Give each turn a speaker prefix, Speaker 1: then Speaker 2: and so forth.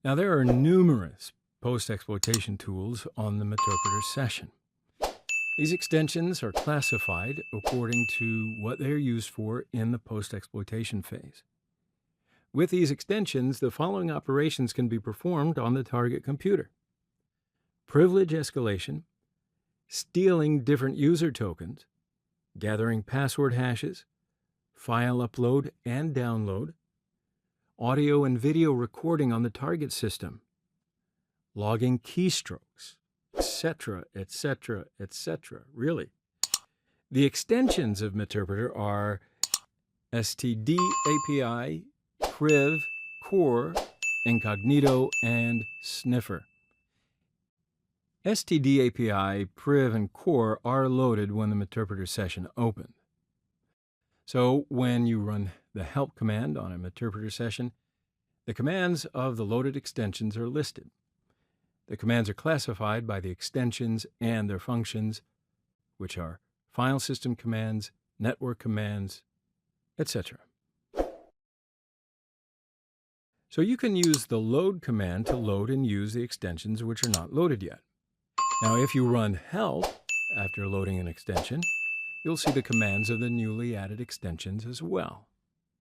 Speaker 1: Now, there are numerous post-exploitation tools on the Meterpreter session. These extensions are classified according to what they are used for in the post-exploitation phase. With these extensions, the following operations can be performed on the target computer: privilege escalation, stealing different user tokens, gathering password hashes, file upload and download, audio and video recording on the target system, logging keystrokes, etc., etc., etc. Really. The extensions of Meterpreter are STD API, Priv, Core, Incognito, and Sniffer. STD API, Priv, and Core are loaded when the Meterpreter session opens. So when you run the help command on a Meterpreter session, the commands of the loaded extensions are listed. The commands are classified by the extensions and their functions, which are file system commands, network commands, etc. So you can use the load command to load and use the extensions which are not loaded yet. Now, if you run help after loading an extension, you'll see the commands of the newly added extensions as well.